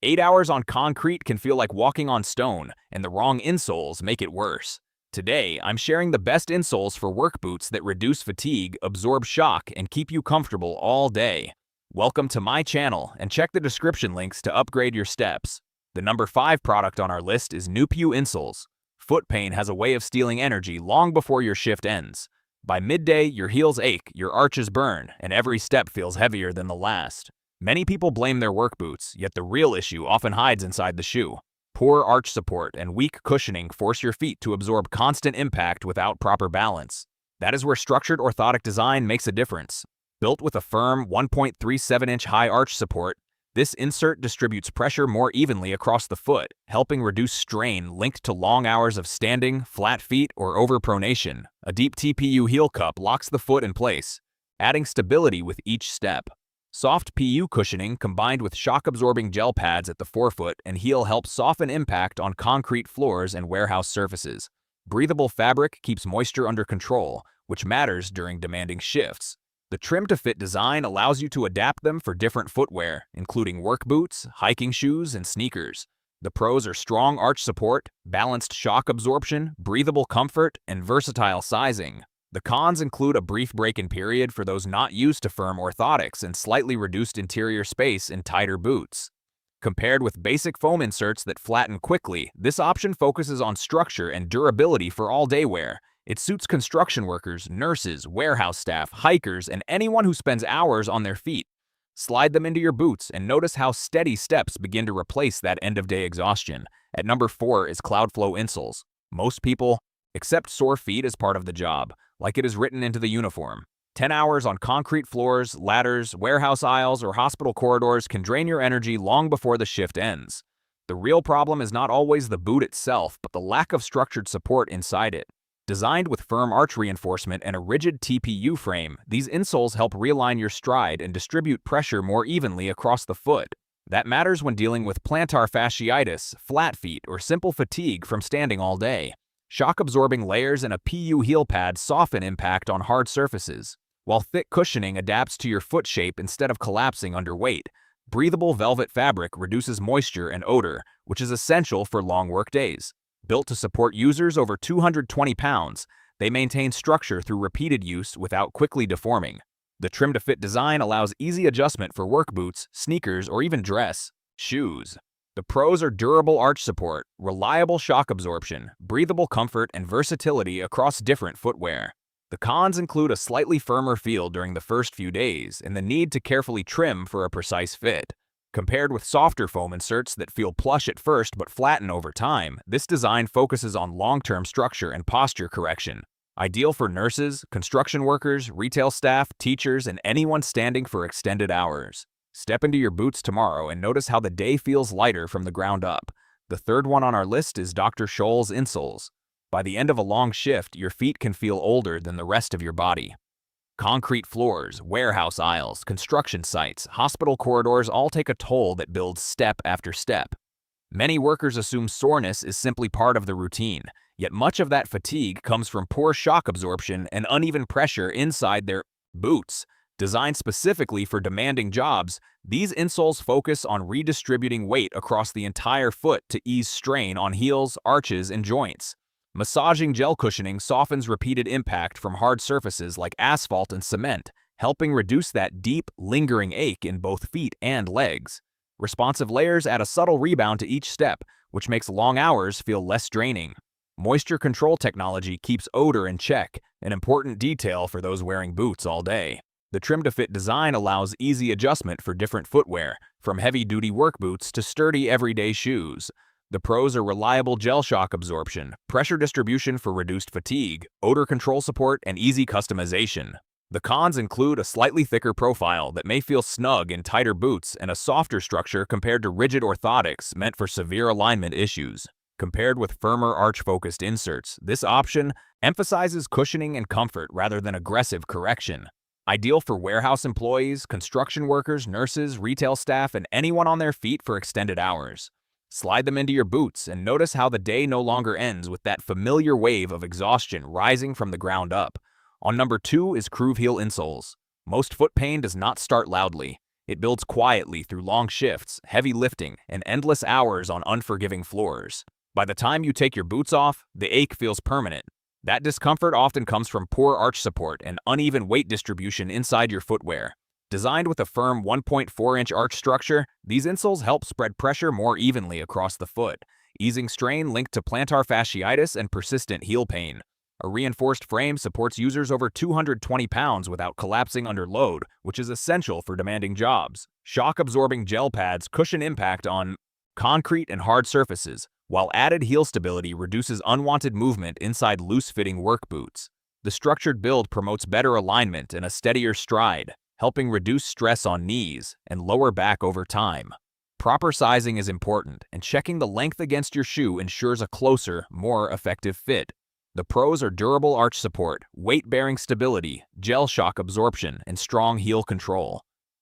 8 hours on concrete can feel like walking on stone, and the wrong insoles make it worse. Today, I'm sharing the best insoles for work boots that reduce fatigue, absorb shock, and keep you comfortable all day. Welcome to my channel, and check the description links to upgrade your steps. The number 5 product on our list is NEUPU Insoles. Foot pain has a way of stealing energy long before your shift ends. By midday, your heels ache, your arches burn, and every step feels heavier than the last. Many people blame their work boots, yet the real issue often hides inside the shoe. Poor arch support and weak cushioning force your feet to absorb constant impact without proper balance. That is where structured orthotic design makes a difference. Built with a firm 1.37-inch high arch support, this insert distributes pressure more evenly across the foot, helping reduce strain linked to long hours of standing, flat feet, or overpronation. A deep TPU heel cup locks the foot in place, adding stability with each step. Soft PU cushioning combined with shock-absorbing gel pads at the forefoot and heel helps soften impact on concrete floors and warehouse surfaces. Breathable fabric keeps moisture under control, which matters during demanding shifts. The trim-to-fit design allows you to adapt them for different footwear, including work boots, hiking shoes, and sneakers. The pros are strong arch support, balanced shock absorption, breathable comfort, and versatile sizing. The cons include a brief break-in period for those not used to firm orthotics and slightly reduced interior space in tighter boots. Compared with basic foam inserts that flatten quickly, this option focuses on structure and durability for all-day wear. It suits construction workers, nurses, warehouse staff, hikers, and anyone who spends hours on their feet. Slide them into your boots and notice how steady steps begin to replace that end-of-day exhaustion. At number 4 is Cloudflo Insoles. Most people accept sore feet as part of the job, like it is written into the uniform. 10 hours on concrete floors, ladders, warehouse aisles, or hospital corridors can drain your energy long before the shift ends. The real problem is not always the boot itself, but the lack of structured support inside it. Designed with firm arch reinforcement and a rigid TPU frame, these insoles help realign your stride and distribute pressure more evenly across the foot. That matters when dealing with plantar fasciitis, flat feet, or simple fatigue from standing all day. Shock-absorbing layers and a PU heel pad soften impact on hard surfaces, while thick cushioning adapts to your foot shape instead of collapsing under weight. Breathable velvet fabric reduces moisture and odor, which is essential for long work days. Built to support users over 220 pounds, they maintain structure through repeated use without quickly deforming. The trim-to-fit design allows easy adjustment for work boots, sneakers, or even dress shoes. The pros are durable arch support, reliable shock absorption, breathable comfort, and versatility across different footwear. The cons include a slightly firmer feel during the first few days and the need to carefully trim for a precise fit. Compared with softer foam inserts that feel plush at first but flatten over time, this design focuses on long-term structure and posture correction. Ideal for nurses, construction workers, retail staff, teachers, and anyone standing for extended hours. Step into your boots tomorrow and notice how the day feels lighter from the ground up. The third one on our list is Dr. Scholl's Insoles. By the end of a long shift, your feet can feel older than the rest of your body. Concrete floors, warehouse aisles, construction sites, hospital corridors all take a toll that builds step after step. Many workers assume soreness is simply part of the routine, yet much of that fatigue comes from poor shock absorption and uneven pressure inside their boots. Designed specifically for demanding jobs, these insoles focus on redistributing weight across the entire foot to ease strain on heels, arches, and joints. Massaging gel cushioning softens repeated impact from hard surfaces like asphalt and cement, helping reduce that deep, lingering ache in both feet and legs. Responsive layers add a subtle rebound to each step, which makes long hours feel less draining. Moisture control technology keeps odor in check, an important detail for those wearing boots all day. The trim-to-fit design allows easy adjustment for different footwear, from heavy-duty work boots to sturdy everyday shoes. The pros are reliable gel shock absorption, pressure distribution for reduced fatigue, odor control support, and easy customization. The cons include a slightly thicker profile that may feel snug in tighter boots and a softer structure compared to rigid orthotics meant for severe alignment issues. Compared with firmer arch-focused inserts, this option emphasizes cushioning and comfort rather than aggressive correction. Ideal for warehouse employees, construction workers, nurses, retail staff, and anyone on their feet for extended hours. Slide them into your boots and notice how the day no longer ends with that familiar wave of exhaustion rising from the ground up. On number 2 is CRUVHEAL Insoles. Most foot pain does not start loudly. It builds quietly through long shifts, heavy lifting, and endless hours on unforgiving floors. By the time you take your boots off, the ache feels permanent. That discomfort often comes from poor arch support and uneven weight distribution inside your footwear. Designed with a firm 1.4-inch arch structure, these insoles help spread pressure more evenly across the foot, easing strain linked to plantar fasciitis and persistent heel pain. A reinforced frame supports users over 220 pounds without collapsing under load, which is essential for demanding jobs. Shock-absorbing gel pads cushion impact on concrete and hard surfaces, while added heel stability reduces unwanted movement inside loose-fitting work boots. The structured build promotes better alignment and a steadier stride, helping reduce stress on knees and lower back over time. Proper sizing is important, and checking the length against your shoe ensures a closer, more effective fit. The pros are durable arch support, weight-bearing stability, gel shock absorption, and strong heel control.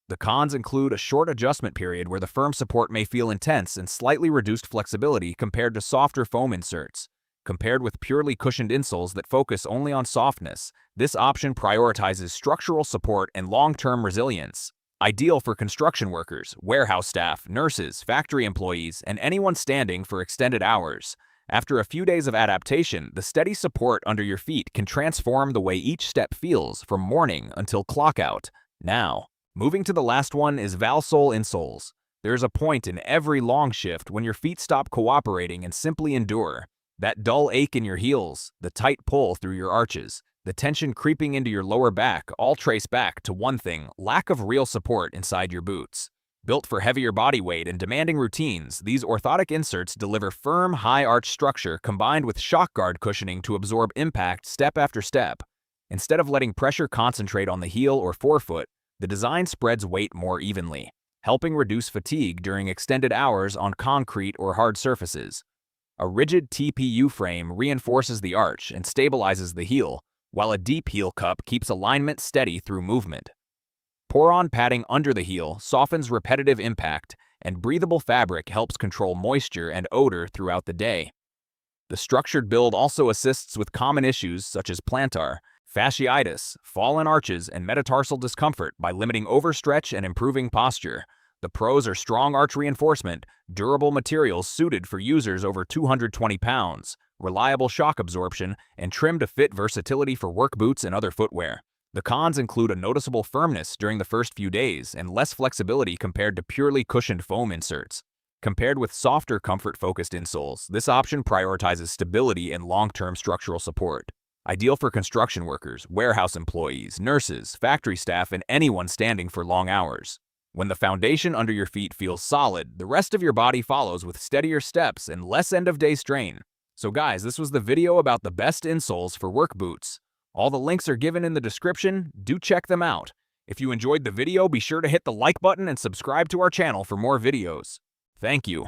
The cons include a short adjustment period where the firm support may feel intense and slightly reduced flexibility compared to softer foam inserts. Compared with purely cushioned insoles that focus only on softness, this option prioritizes structural support and long-term resilience. Ideal for construction workers, warehouse staff, nurses, factory employees, and anyone standing for extended hours. After a few days of adaptation, the steady support under your feet can transform the way each step feels from morning until clock out. Now, moving to the last one is VALSOLE Insoles. There is a point in every long shift when your feet stop cooperating and simply endure. That dull ache in your heels, the tight pull through your arches, the tension creeping into your lower back all trace back to one thing: lack of real support inside your boots. Built for heavier body weight and demanding routines, these orthotic inserts deliver firm, high-arch structure combined with shock guard cushioning to absorb impact step after step. Instead of letting pressure concentrate on the heel or forefoot, the design spreads weight more evenly, helping reduce fatigue during extended hours on concrete or hard surfaces. A rigid TPU frame reinforces the arch and stabilizes the heel, while a deep heel cup keeps alignment steady through movement. Pour-on padding under the heel softens repetitive impact, and breathable fabric helps control moisture and odor throughout the day. The structured build also assists with common issues such as plantar fasciitis, fallen arches, and metatarsal discomfort by limiting overstretch and improving posture. The pros are strong arch reinforcement, durable materials suited for users over 220 pounds, reliable shock absorption, and trim-to-fit versatility for work boots and other footwear. The cons include a noticeable firmness during the first few days and less flexibility compared to purely cushioned foam inserts. Compared with softer comfort-focused insoles, this option prioritizes stability and long-term structural support. Ideal for construction workers, warehouse employees, nurses, factory staff, and anyone standing for long hours. When the foundation under your feet feels solid, the rest of your body follows with steadier steps and less end-of-day strain. So guys, this was the video about the best insoles for work boots. All the links are given in the description. Do check them out. If you enjoyed the video, be sure to hit the like button and subscribe to our channel for more videos. Thank you.